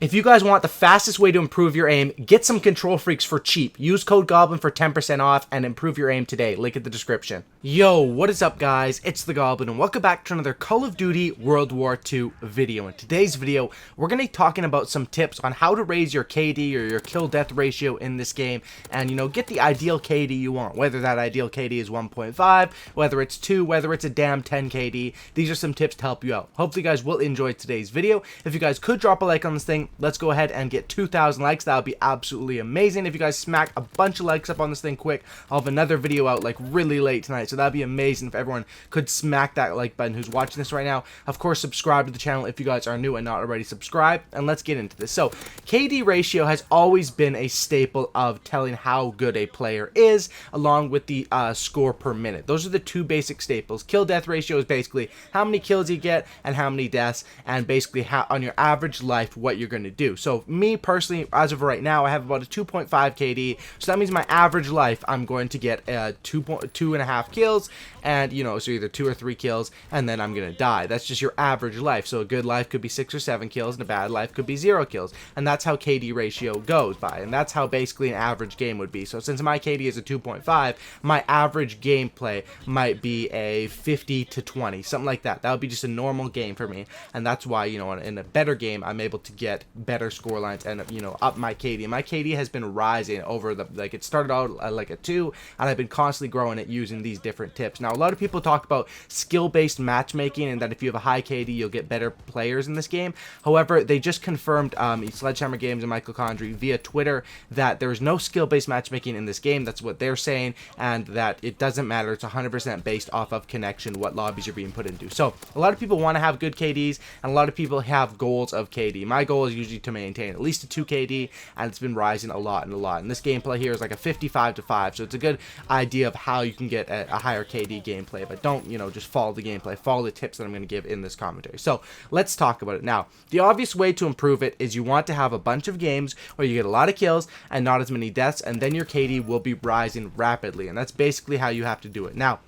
If you guys want the fastest way to improve your aim, get some Control Freaks for cheap. Use code Goblin for 10% off and improve your aim today. Link in the description. Yo, what is up guys? It's the Goblin and welcome back to another Call of Duty World War II video. In today's video, we're going to be talking about some tips on how to raise your KD or your kill death ratio in this game and, you know, get the ideal KD you want. Whether that ideal KD is 1.5, whether it's 2, whether it's a damn 10 KD. These are some tips to help you out. Hopefully you guys will enjoy today's video. If you guys could drop a like on this thing, let's go ahead and get 2,000 likes. That would be absolutely amazing. If you guys smack a bunch of likes up on this thing quick, I'll have another video out like really late tonight. So that'd be amazing if everyone could smack that like button who's watching this right now. Of course, subscribe to the channel if you guys are new and not already subscribed. And let's get into this. So KD ratio has always been a staple of telling how good a player is, along with the score per minute. Those are the two basic staples. Kill death ratio is basically how many kills you get and how many deaths, and basically how on your average life what you're going to do. So me personally, as of right now, I have about a 2.5 KD, so that means my average life I'm going to get 2.5 kills, and you know, so either 2 or 3 kills, and then I'm gonna die. That's just your average life. So a good life could be 6 or 7 kills, and a bad life could be 0 kills, and that's how KD ratio goes by, and that's how basically an average game would be. So since my KD is a 2.5, my average gameplay might be a 50 to 20, something like that. That would be just a normal game for me, and that's why, you know, in a better game I'm able to get better score lines and, you know, up my KD. My KD has been rising over the, like, it started out at like a 2, and I've been constantly growing it using these different tips. Now a lot of people talk about skill-based matchmaking and that if you have a high KD you'll get better players in this game. However, they just confirmed, Sledgehammer Games and Michael Condrey via Twitter, that there is no skill-based matchmaking in this game. That's what they're saying, and that it doesn't matter. It's 100% based off of connection, what lobbies you're being put into. So a lot of people want to have good KDs, and a lot of people have goals of KD. My goal is usually to maintain at least a 2 KD, and it's been rising a lot and a lot. And this gameplay here is like a 55 to 5, so it's a good idea of how you can get a higher KD gameplay. But don't, you know, just follow the gameplay. Follow the tips that I'm going to give in this commentary. So let's talk about it. Now, the obvious way to improve it is you want to have a bunch of games where you get a lot of kills and not as many deaths, and then your KD will be rising rapidly. And that's basically how you have to do it. Now,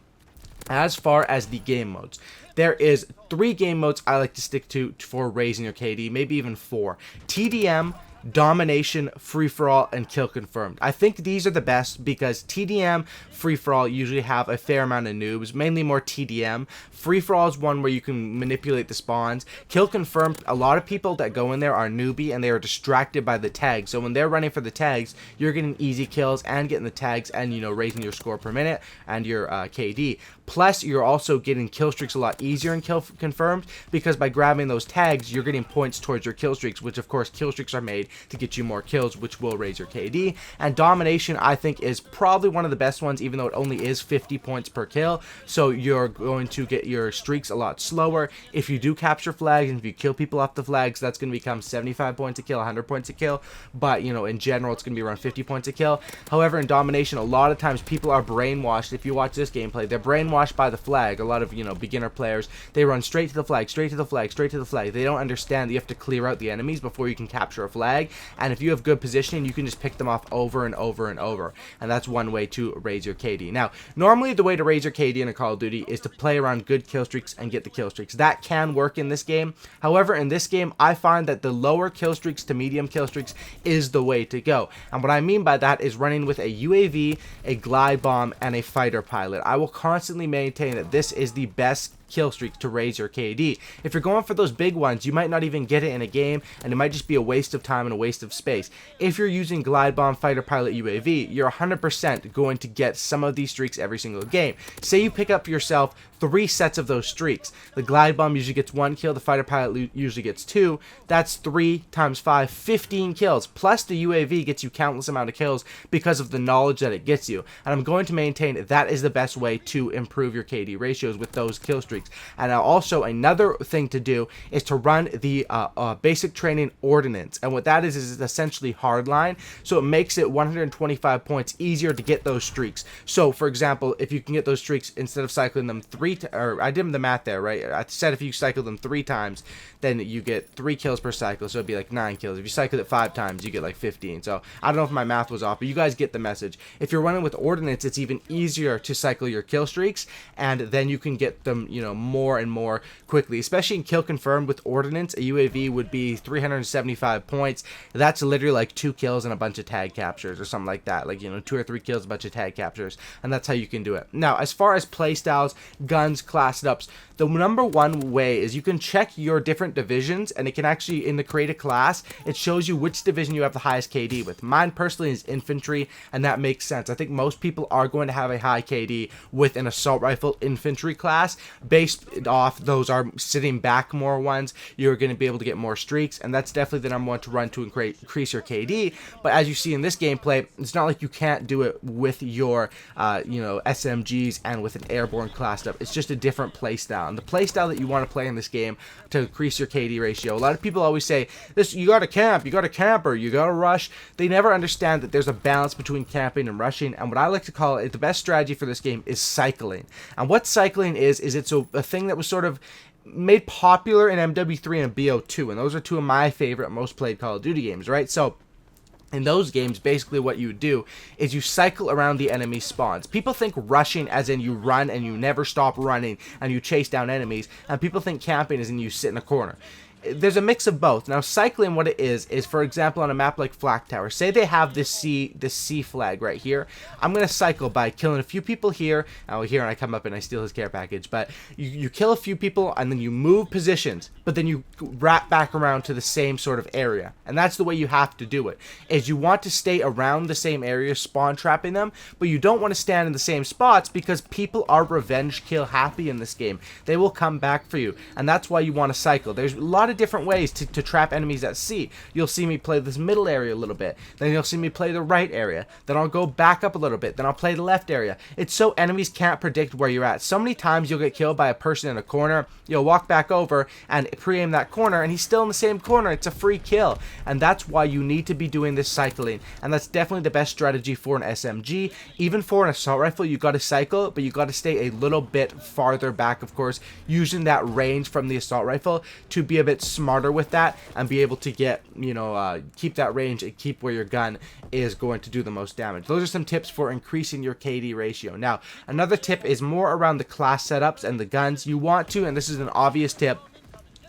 as far as the game modes, there is 3 game modes I like to stick to for raising your KD, maybe even 4. TDM, Domination, Free-for-all, and Kill Confirmed. I think these are the best because TDM, Free-for-all usually have a fair amount of noobs, mainly more TDM. Free-for-all is one where you can manipulate the spawns. Kill Confirmed, a lot of people that go in there are newbie and they are distracted by the tags. So when they're running for the tags, you're getting easy kills and getting the tags and, you know, raising your score per minute and your KD. Plus, you're also getting kill streaks a lot easier in Kill Confirmed because by grabbing those tags, you're getting points towards your kill streaks, which of course kill streaks are made to get you more kills, which will raise your KD. And Domination, I think, is probably one of the best ones, even though it only is 50 points per kill. So you're going to get your streaks a lot slower. If you do capture flags and if you kill people off the flags, that's going to become 75 points a kill, 100 points a kill. But, you know, in general, it's going to be around 50 points a kill. However, in Domination, a lot of times people are brainwashed. If you watch this gameplay, they're brainwashed by the flag. A lot of, you know, beginner players, they run straight to the flag, straight to the flag, straight to the flag. They don't understand that you have to clear out the enemies before you can capture a flag. And if you have good positioning, you can just pick them off over and over and over. And that's one way to raise your KD. Now, normally the way to raise your KD in a Call of Duty is to play around good kill streaks and get the kill streaks. That can work in this game. However, in this game, I find that the lower kill streaks to medium kill streaks is the way to go. And what I mean by that is running with a UAV, a glide bomb, and a fighter pilot. I will constantly maintain that this is the best kill streaks to raise your KD. If you're going for those big ones, you might not even get it in a game, and it might just be a waste of time and a waste of space. If you're using glide bomb, fighter pilot, UAV, you're 100% going to get some of these streaks every single game. Say you pick up yourself 3 sets of those streaks. The glide bomb usually gets 1 kill, the fighter pilot usually gets 2. That's 3 times 5, 15 kills. Plus the UAV gets you countless amount of kills because of the knowledge that it gets you. And I'm going to maintain that is the best way to improve your KD ratios with those kill streaks. And also another thing to do is to run the basic training Ordinance. And what that that is it's essentially hardline, so it makes it 125 points easier to get those streaks. So for example, if you can get those streaks instead of cycling them or I did the math there, right? I said if you cycle them 3 times, then you get 3 kills per cycle, so it'd be like 9 kills. If you cycle it 5 times, you get like 15. So I don't know if my math was off, but you guys get the message. If you're running with Ordinance, it's even easier to cycle your kill streaks, and then you can get them, you know, more and more quickly. Especially in kill confirmed with Ordinance, a UAV would be 375 points. That's literally like 2 kills and a bunch of tag captures or something like that. Like, you know, 2 or 3 kills, a bunch of tag captures, and that's how you can do it. Now, as far as playstyles, guns, class setups, the number one way is you can check your different divisions, and it can actually, in the create a class, it shows you which division you have the highest KD with. Mine personally is infantry, and that makes sense. I think most people are going to have a high KD with an assault rifle infantry class. Based off those are sitting back more ones, you're going to be able to get more streaks, and that's definitely the number one to run to increase your KD. But as you see in this gameplay, it's not like you can't do it with your you know, SMGs and with an airborne class stuff. It's just a different playstyle, and the playstyle that you want to play in this game to increase your KD ratio. A lot of people always say this: you gotta camp, you gotta camp, or you gotta rush. They never understand that there's a balance between camping and rushing, and what I like to call it, the best strategy for this game is cycling. And what cycling is it's a thing that was sort of made popular in MW3 and BO2, and those are 2 of my favorite most played Call of Duty games, right? So in those games, basically what you do is you cycle around the enemy spawns. People think rushing as in you run and you never stop running and you chase down enemies, and people think camping as in you sit in a corner. There's a mix of both. Now, cycling, what it is for example, on a map like Flak Tower, say they have this C flag right here. I'm gonna cycle by killing a few people here. Here, and I come up and I steal his care package. But you kill a few people and then you move positions, but then you wrap back around to the same sort of area. And that's the way you have to do it. Is you want to stay around the same area, spawn trapping them, but you don't want to stand in the same spots because people are revenge kill happy in this game. They will come back for you, and that's why you want to cycle. There's a lot of different ways to trap enemies at sea. You'll see me play this middle area a little bit, then you'll see me play the right area, then I'll go back up a little bit, then I'll play the left area. It's so enemies can't predict where you're at. So many times you'll get killed by a person in a corner, you'll walk back over and pre-aim that corner, and he's still in the same corner. It's a free kill, and that's why you need to be doing this cycling, and that's definitely the best strategy for an SMG. Even for an assault rifle, you got to cycle, but you got to stay a little bit farther back, of course, using that range from the assault rifle to be a bit smarter with that and be able to get, you know, keep that range and keep where your gun is going to do the most damage. Those are some tips for increasing your KD ratio. Now, another tip is more around the class setups and the guns. You want to, and this is an obvious tip,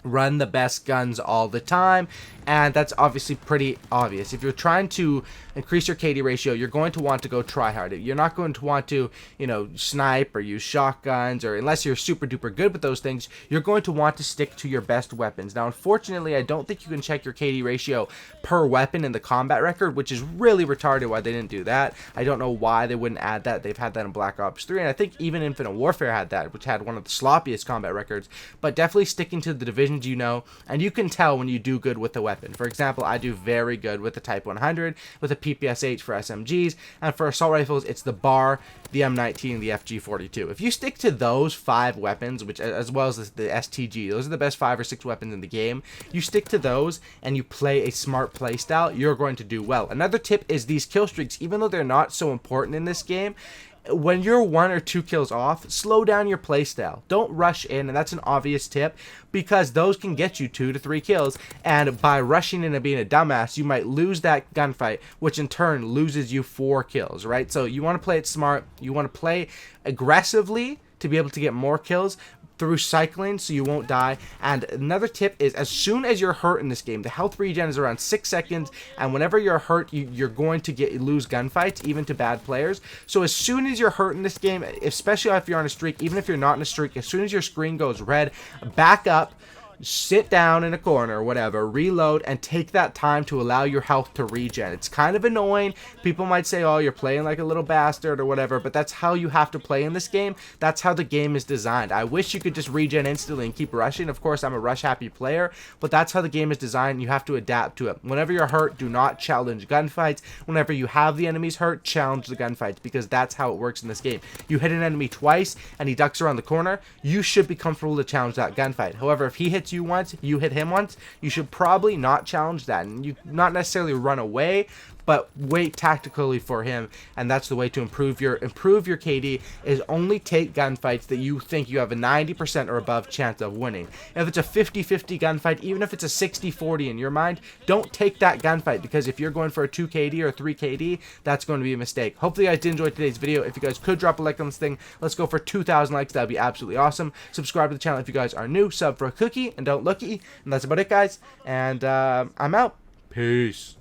run the best guns all the time, and that's obviously pretty obvious. If you're trying to increase your KD ratio, you're going to want to go try hard. You're not going to want to, you know, snipe or use shotguns, or unless you're super duper good with those things, you're going to want to stick to your best weapons. Now, unfortunately, I don't think you can check your KD ratio per weapon in the combat record, which is really retarded why they didn't do that. I don't know why they wouldn't add that. They've had that in Black Ops 3, and I think even Infinite Warfare had that, which had one of the sloppiest combat records. But definitely sticking to the divisions you know, and you can tell when you do good with the weapon. For example, I do very good with the Type 100, with a PPSH for SMGs, and for assault rifles, it's the BAR, the M19, and the FG42. If you stick to those 5 weapons, which as well as the STG, those are the best 5 or 6 weapons in the game, you stick to those and you play a smart play style, you're going to do well. Another tip is these kill streaks, even though they're not so important in this game, when you're 1 or 2 kills off, slow down your playstyle. Don't rush in, and that's an obvious tip, because those can get you 2 to 3 kills, and by rushing in and being a dumbass, you might lose that gunfight, which in turn loses you 4 kills, right? So you want to play it smart. You want to play aggressively to be able to get more kills through cycling so you won't die. And another tip is, as soon as you're hurt in this game, the health regen is around 6 seconds, and whenever you're hurt, you're going to lose gunfights, even to bad players. So as soon as you're hurt in this game, especially if you're on a streak, even if you're not in a streak, as soon as your screen goes red, back up, sit down in a corner or whatever, reload, and take that time to allow your health to regen. It's kind of annoying. People might say, oh, you're playing like a little bastard or whatever, but that's how you have to play in this game. That's how the game is designed. I wish you could just regen instantly and keep rushing. Of course, I'm a rush happy player, but that's how the game is designed. You have to adapt to it. Whenever you're hurt, do not challenge gunfights. Whenever you have the enemies hurt, challenge the gunfights, because that's how it works in this game. You hit an enemy twice and he ducks around the corner, you should be comfortable to challenge that gunfight. However, if he hits hits you once, you hit him once, you should probably not challenge that. And you not necessarily run away, but wait tactically for him, and that's the way to improve your KD, is only take gunfights that you think you have a 90% or above chance of winning. If it's a 50-50 gunfight, even if it's a 60-40 in your mind, don't take that gunfight, because if you're going for a 2 KD or 3 KD, that's going to be a mistake. Hopefully you guys did enjoy today's video. If you guys could drop a like on this thing, let's go for 2,000 likes. That'd be absolutely awesome. Subscribe to the channel if you guys are new, sub for a cookie, and don't lookie. And that's about it, guys, and I'm out. Peace.